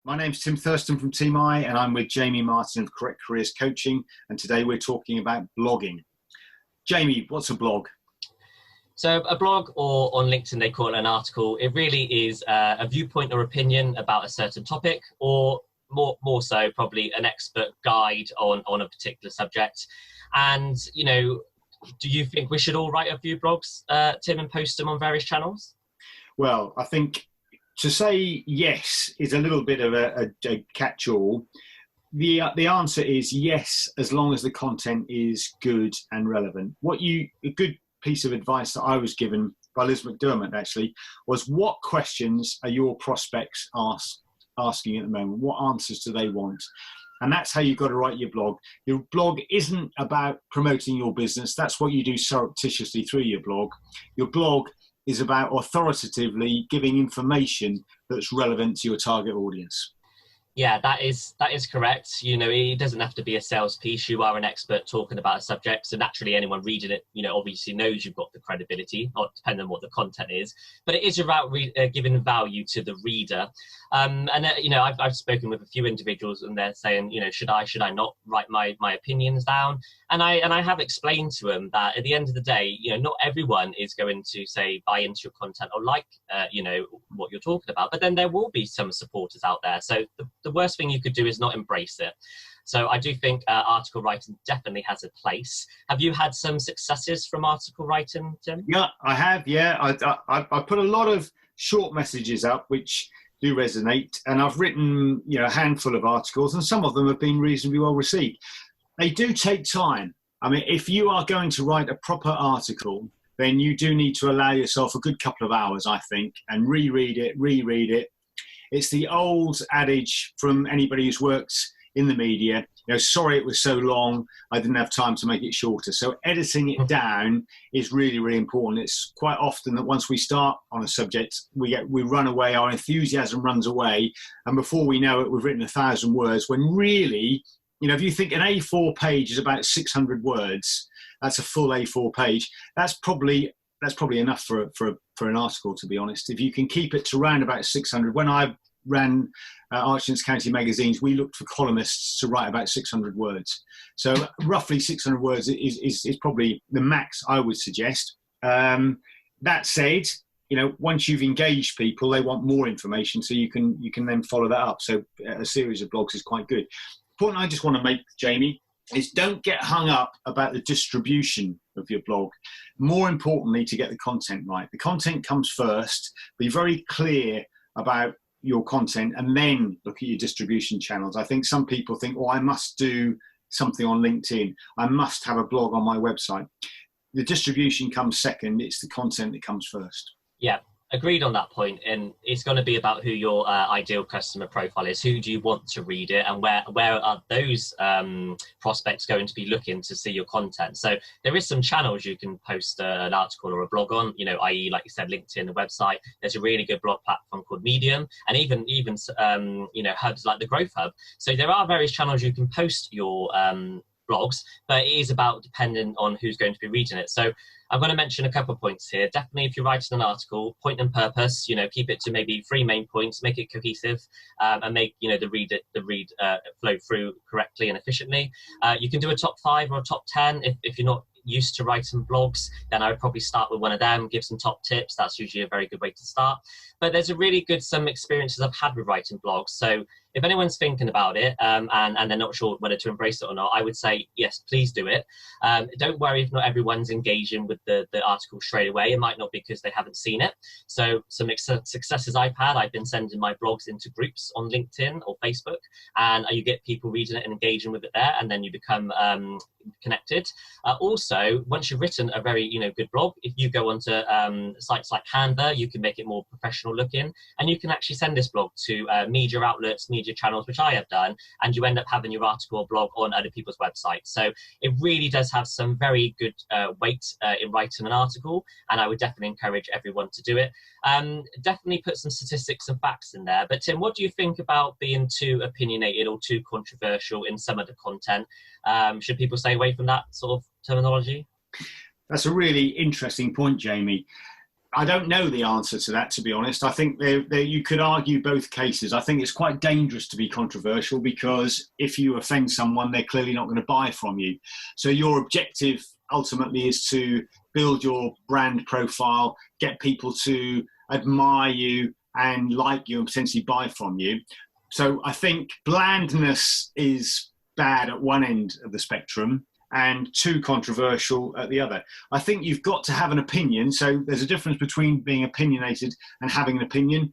My name's Tim Thurston from Team I, and I'm with Jamie Martin of Correct Careers Coaching, and today we're talking about blogging. Jamie, what's a blog? So a blog, or on LinkedIn they call it an article, it really is a viewpoint or opinion about a certain topic, or more so probably an expert guide on a particular subject. And, you know, do you think we should all write a few blogs, Tim, and post them on various channels? Well, I think to say yes is a little bit of a catch-all. The answer is yes, as long as the content is good and relevant. A good piece of advice that I was given by Liz McDermott actually was, what questions are your prospects asking at the moment? What answers do they want? And that's how you've got to write your blog. Your blog isn't about promoting your business. That's what you do surreptitiously through your blog. Your blog is about authoritatively giving information that's relevant to your target audience. Yeah, that is correct. You know, it doesn't have to be a sales piece. You are an expert talking about a subject, so naturally anyone reading it, you know, obviously knows you've got the credibility, or depending on what the content is. But it is about giving value to the reader. You know, I've spoken with a few individuals, and they're saying, you know, should I not write my opinions down? And I have explained to them that at the end of the day, you know, not everyone is going to say buy into your content or like, you know, what you're talking about. But then there will be some supporters out there. So the worst thing you could do is not embrace it. So I do think article writing definitely has a place. Have you had some successes from article writing, Tim? Yeah, I have. Yeah, I put a lot of short messages up, which do resonate, and I've written, you know, a handful of articles, and some of them have been reasonably well received. They do take time. I mean, if you are going to write a proper article, then you do need to allow yourself a good couple of hours, I think, and reread it. It's the old adage from anybody who's worked in the media, you know, sorry it was so long, I didn't have time to make it shorter. So editing it down is really, really important. It's quite often that once we start on a subject, we run away, our enthusiasm runs away, and before we know it, we've written 1,000 words, when really, you know, if you think an A4 page is about 600 words, that's a full A4 page. That's probably enough for an article, to be honest. If you can keep it to around about 600. When I ran Archants County magazines, we looked for columnists to write about 600 words. So roughly 600 words is probably the max I would suggest. That said, you know, once you've engaged people, they want more information, so you can then follow that up. So a series of blogs is quite good. The point I just want to make, Jamie, is don't get hung up about the distribution of your blog. More importantly, to get the content right. The content comes first. Be very clear about your content and then look at your distribution channels. I think some people think, oh, I must do something on LinkedIn. I must have a blog on my website. The distribution comes second. It's the content that comes first. Yeah. Agreed on that point, and it's going to be about who your ideal customer profile is. Who do you want to read it, and where are those prospects going to be looking to see your content? So there is some channels you can post an article or a blog on, you know, i.e., like you said, LinkedIn, the website. There's a really good blog platform called Medium, and even you know, hubs like the Growth Hub. So there are various channels you can post your blogs, but it is about dependent on who's going to be reading it. So I'm going to mention a couple of points here. Definitely, if you're writing an article, point and purpose, you know, keep it to maybe 3 main points, make it cohesive, and make, you know, the read flow through correctly and efficiently. You can do a top 5 or a top 10 if you're not used to writing blogs, then I would probably start with one of them, give some top tips. That's usually a very good way to start. But there's a really good, some experiences I've had with writing blogs. So if anyone's thinking about it and they're not sure whether to embrace it or not, I would say, yes, please do it. Don't worry if not everyone's engaging with the article straight away. It might not be because they haven't seen it. So some successes I've had, I've been sending my blogs into groups on LinkedIn or Facebook, and you get people reading it and engaging with it there, and then you become connected. Also, once you've written a very, you know, good blog, if you go onto sites like Canva, you can make it more professional looking, and you can actually send this blog to media outlets, media channels, which I have done, and you end up having your article or blog on other people's websites. So it really does have some very good weight in writing an article, and I would definitely encourage everyone to do it. Definitely put some statistics and facts in there. But Tim, what do you think about being too opinionated or too controversial in some of the content? Should people stay away from that sort of terminology? That's a really interesting point, Jamie. I don't know the answer to that, to be honest. I think you could argue both cases. I think it's quite dangerous to be controversial, because if you offend someone, they're clearly not going to buy from you. So your objective ultimately is to build your brand profile, get people to admire you and like you and potentially buy from you. So I think blandness is bad at one end of the spectrum and too controversial at the other. I think you've got to have an opinion. So there's a difference between being opinionated and having an opinion.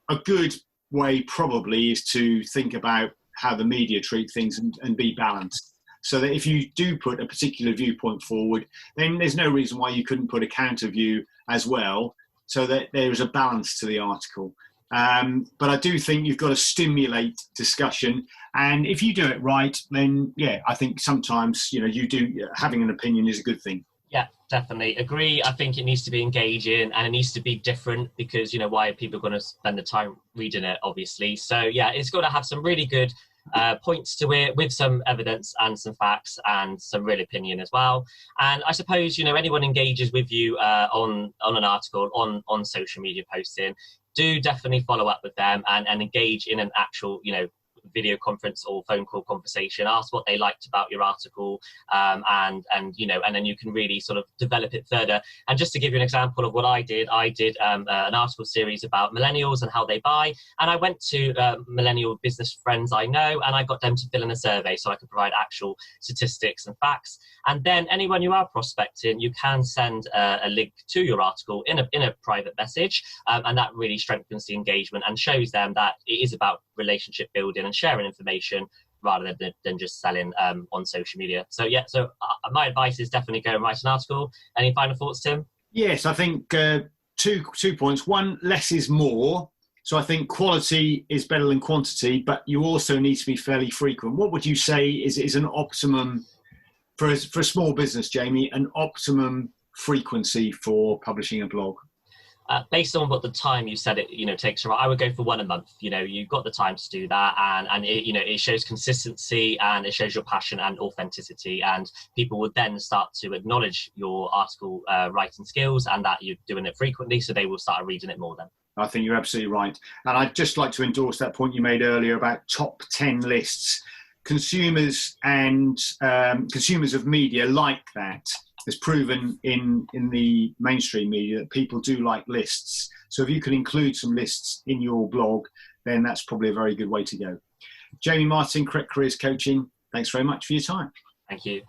A good way probably is to think about how the media treat things and be balanced. So that if you do put a particular viewpoint forward, then there's no reason why you couldn't put a counter view as well, so that there is a balance to the article. But I do think you've got to stimulate discussion, and if you do it right, then yeah, I think sometimes having an opinion is a good thing. Yeah, definitely agree. I think it needs to be engaging and it needs to be different, because why are people going to spend the time reading it, obviously. So yeah, it's got to have some really good points to it, with some evidence and some facts and some real opinion as well. And I suppose anyone engages with you on an article, on social media posting, do definitely follow up with them and engage in an actual video conference or phone call conversation. Ask what they liked about your article, and then you can really sort of develop it further. And just to give you an example of what I did an article series about millennials and how they buy, and I went to millennial business friends I know, and I got them to fill in a survey so I could provide actual statistics and facts. And then anyone you are prospecting, you can send a link to your article in a private message, and that really strengthens the engagement and shows them that it is about relationship building and sharing information rather than just selling on social media. So yeah, my advice is definitely go and write an article. Any final thoughts, Tim? Yes, I think two points. One, less is more. So I think quality is better than quantity, but you also need to be fairly frequent. What would you say is an optimum for a small business, Jamie, an optimum frequency for publishing a blog? Based on what the time you said it takes, I would go for one a month. You've got the time to do that, and it shows consistency and it shows your passion and authenticity, and people would then start to acknowledge your article writing skills and that you're doing it frequently, so they will start reading it more then. I think you're absolutely right, and I'd just like to endorse that point you made earlier about top 10 lists. Consumers and consumers of media like that. It's proven in the mainstream media that people do like lists. So if you can include some lists in your blog, then that's probably a very good way to go. Jamie Martin, Correct Careers Coaching, thanks very much for your time. Thank you.